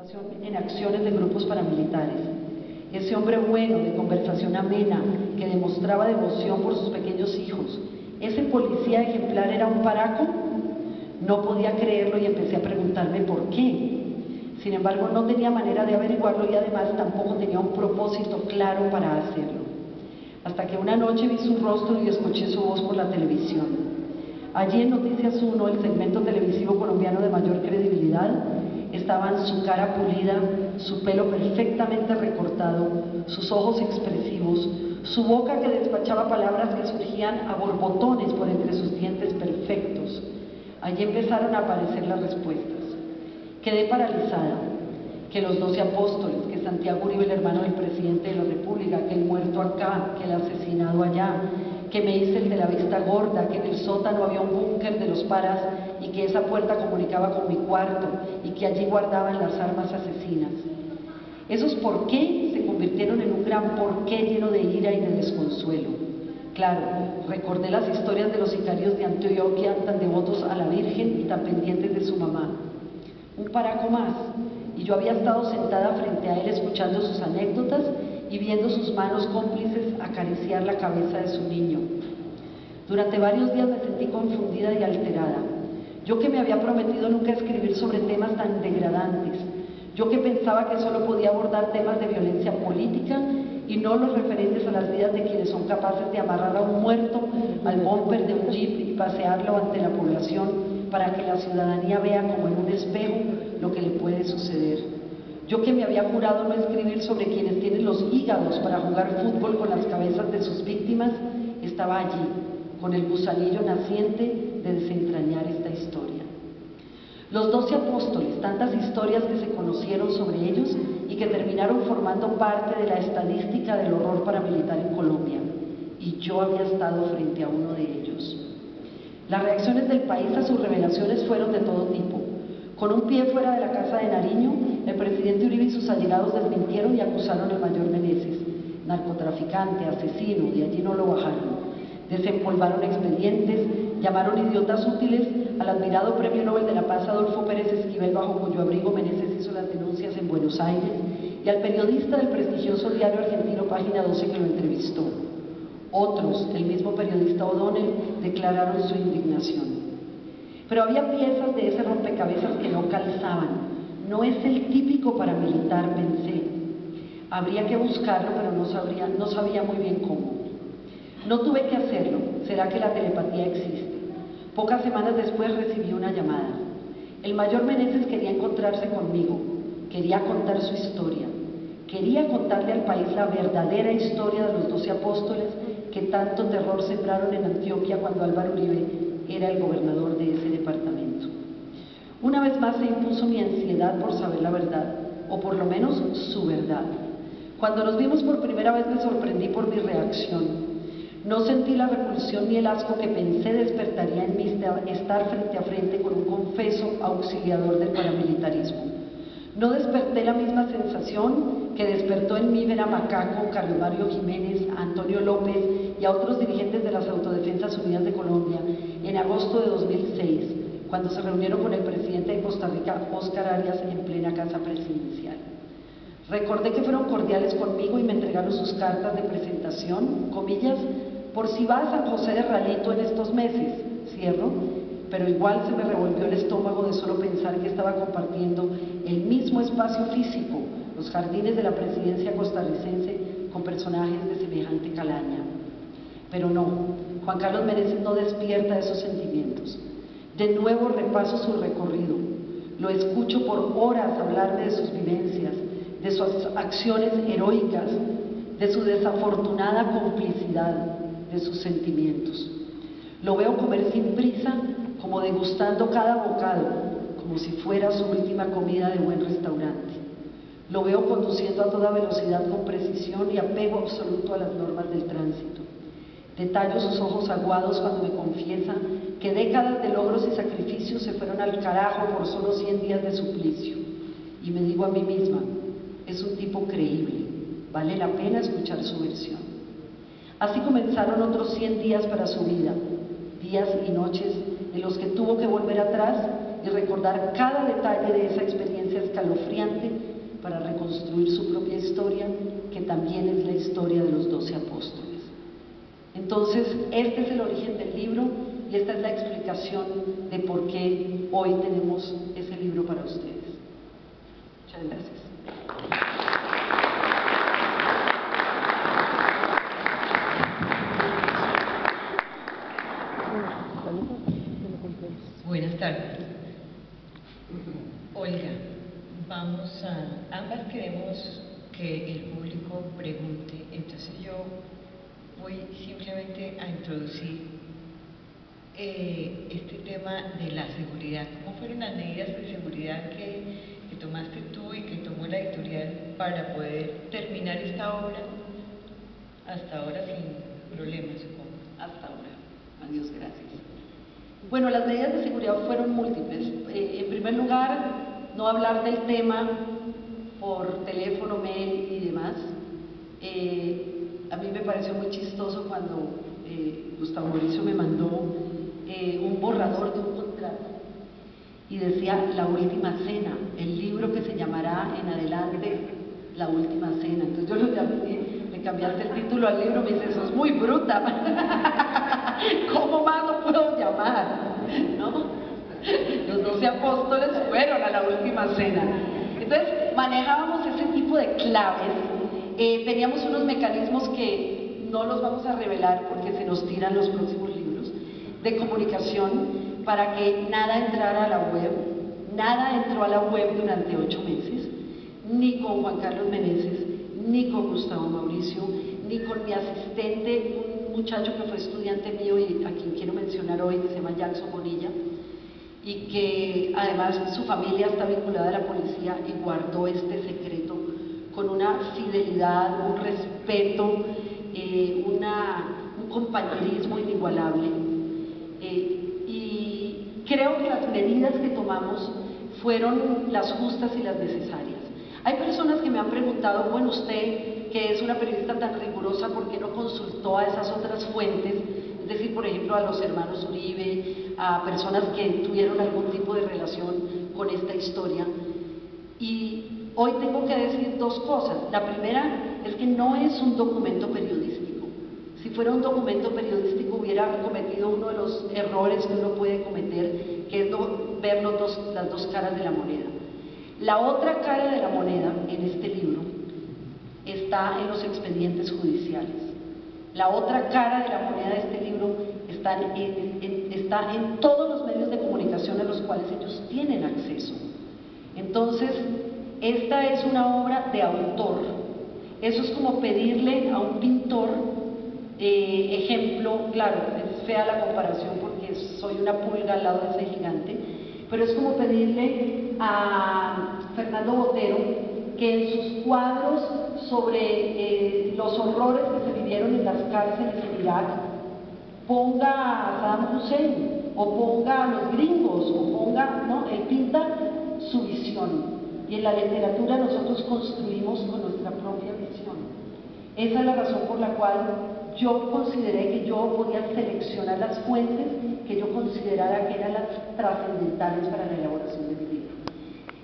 participación en acciones de grupos paramilitares. Ese hombre bueno, de conversación amena, que demostraba devoción por sus pequeños hijos. ¿Ese policía ejemplar era un paraco? No podía creerlo y empecé a preguntarme por qué. Sin embargo, no tenía manera de averiguarlo y además tampoco tenía un propósito claro para hacerlo. Hasta que una noche vi su rostro y escuché su voz por la televisión. Allí en Noticias 1, el segmento televisivo colombiano de mayor credibilidad, estaban su cara pulida, su pelo perfectamente recortado, sus ojos expresivos, su boca que despachaba palabras que surgían a borbotones por entre sus dientes perfectos. Allí empezaron a aparecer las respuestas. Quedé paralizada, que los 12 apóstoles, que Santiago Uribe, el hermano del presidente de la República, que el muerto acá, que el asesinado allá, que me hice el de la vista gorda, que en el sótano había un búnker de los paras y que esa puerta comunicaba con mi cuarto y que allí guardaban las armas asesinas. Esos por qué se convirtieron en un gran porqué lleno de ira y de desconsuelo. Claro, recordé las historias de los sicarios de Antioquia, tan devotos a la Virgen y tan pendientes de su mamá. Un paraco más, y yo había estado sentada frente a él escuchando sus anécdotas y viendo sus manos cómplices acariciar la cabeza de su niño. Durante varios días me sentí confundida y alterada. Yo que me había prometido nunca escribir sobre temas tan degradantes, yo que pensaba que solo podía abordar temas de violencia política y no los referentes a las vidas de quienes son capaces de amarrar a un muerto al bumper de un jeep y pasearlo ante la población para que la ciudadanía vea como en un espejo lo que le puede suceder. Yo que me había jurado no escribir sobre quienes tienen los hígados para jugar fútbol con las cabezas de sus víctimas, estaba allí, con el gusanillo naciente de desentrañar esta historia. Los 12 apóstoles, tantas historias que se conocieron sobre ellos y que terminaron formando parte de la estadística del horror paramilitar en Colombia, y yo había estado frente a uno de ellos. Las reacciones del país a sus revelaciones fueron de todo tipo. Con un pie fuera de la casa de Nariño, el presidente Uribe y sus allegados desmintieron y acusaron al mayor Meneses, narcotraficante, asesino, y allí no lo bajaron. Desempolvaron expedientes, llamaron idiotas útiles al admirado Premio Nobel de la Paz Adolfo Pérez Esquivel, bajo cuyo abrigo Meneses hizo las denuncias en Buenos Aires, y al periodista del prestigioso diario argentino Página 12 que lo entrevistó. Otros, el mismo periodista O'Donnell, declararon su indignación. Pero había piezas de ese rompecabezas que no calzaban. No es el típico paramilitar, pensé. Habría que buscarlo, pero no sabía muy bien cómo. No tuve que hacerlo. ¿Será que la telepatía existe? Pocas semanas después recibí una llamada. El mayor Meneses quería encontrarse conmigo. Quería contar su historia. Quería contarle al país la verdadera historia de los 12 apóstoles que tanto terror sembraron en Antioquia cuando Álvaro Uribe era el gobernador de ese departamento. Una vez más se impuso mi ansiedad por saber la verdad, o por lo menos su verdad. Cuando nos vimos por primera vez me sorprendí por mi reacción. No sentí la repulsión ni el asco que pensé despertaría en mí estar frente a frente con un confeso auxiliador del paramilitarismo. No desperté la misma sensación que despertó en mí ver a Macaco, Carlos Mario Jiménez, a Antonio López y a otros dirigentes de las Autodefensas Unidas de Colombia en agosto de 2006, cuando se reunieron con el presidente de Costa Rica, Óscar Arias, en plena casa presidencial. Recordé que fueron cordiales conmigo y me entregaron sus cartas de presentación, comillas, por si vas a San José de Ralito en estos meses, cierro, pero igual se me revolvió el estómago de solo pensar que estaba compartiendo el mismo espacio físico, los jardines de la presidencia costarricense, con personajes de semejante calaña. Pero no, Juan Carlos Meneses no despierta esos sentimientos. De nuevo repaso su recorrido, lo escucho por horas hablarme de sus vivencias, de sus acciones heroicas, de su desafortunada complicidad, de sus sentimientos. Lo veo comer sin prisa, como degustando cada bocado, como si fuera su última comida de buen restaurante. Lo veo conduciendo a toda velocidad con precisión y apego absoluto a las normas del tránsito. Detallo sus ojos aguados cuando me confiesa que décadas de logros y sacrificios se fueron al carajo por solo 100 días de suplicio. Y me digo a mí misma, es un tipo creíble, vale la pena escuchar su versión. Así comenzaron otros 100 días para su vida, días y noches en los que tuvo que volver atrás y recordar cada detalle de esa experiencia escalofriante para reconstruir su propia historia, que también es la historia de los 12 apóstoles. Entonces, este es el origen del libro y esta es la explicación de por qué hoy tenemos ese libro para ustedes. Muchas gracias. Buenas tardes. Olga, ambas queremos que el público pregunte, entonces yo voy simplemente a introducir este tema de la seguridad. ¿Cómo fueron las medidas de seguridad que tomaste tú y que tomó la editorial para poder terminar esta obra hasta ahora sin problemas, supongo? Hasta ahora. Adiós, gracias. Bueno, las medidas de seguridad fueron múltiples. En primer lugar, no hablar del tema por teléfono, mail y demás. A mí me pareció muy chistoso cuando Gustavo Mauricio me mandó un borrador de un contrato y decía La Última Cena, el libro que se llamará en adelante La Última Cena. Entonces yo lo llamé, le cambiaste el título al libro, me dice, eso es muy bruta. ¿Cómo más lo puedo llamar? ¿No? Los 12 apóstoles fueron a la última cena. Entonces manejábamos ese tipo de claves. Teníamos unos mecanismos que no los vamos a revelar porque se nos tiran los próximos libros, de comunicación para que nada entrara a la web. Nada entró a la web durante 8 meses, ni con Juan Carlos Meneses, ni con Gustavo Mauricio, ni con mi asistente, un muchacho que fue estudiante mío y a quien quiero mencionar hoy, que se llama Jackson Bonilla, y que además su familia está vinculada a la policía y guardó este secreto con una fidelidad, un respeto, un compañerismo inigualable. Y creo que las medidas que tomamos fueron las justas y las necesarias. Hay personas que me han preguntado, bueno, usted que es una periodista tan rigurosa, ¿por qué no consultó a esas otras fuentes? Es decir, por ejemplo, a los hermanos Uribe, a personas que tuvieron algún tipo de relación con esta historia. Y hoy tengo que decir dos cosas. La primera es que no es un documento periodístico. Si fuera un documento periodístico hubiera cometido uno de los errores que uno puede cometer, que es ver las dos caras de la moneda. La otra cara de la moneda en este libro está en los expedientes judiciales. La otra cara de la moneda de este libro está en todos los medios de comunicación a los cuales ellos tienen acceso. Entonces, esta es una obra de autor. Eso es como pedirle a un pintor, ejemplo, claro, es fea la comparación porque soy una pulga al lado de ese gigante, pero es como pedirle a Fernando Botero que en sus cuadros sobre los horrores que se vivieron en las cárceles en Irak ponga a Saddam Hussein o ponga a los gringos o ponga, ¿no? Él pinta su visión y en la literatura nosotros construimos con nuestra propia visión. Esa es la razón por la cual yo consideré que yo podía seleccionar las fuentes que yo considerara que eran las trascendentales para la elaboración de mi libro.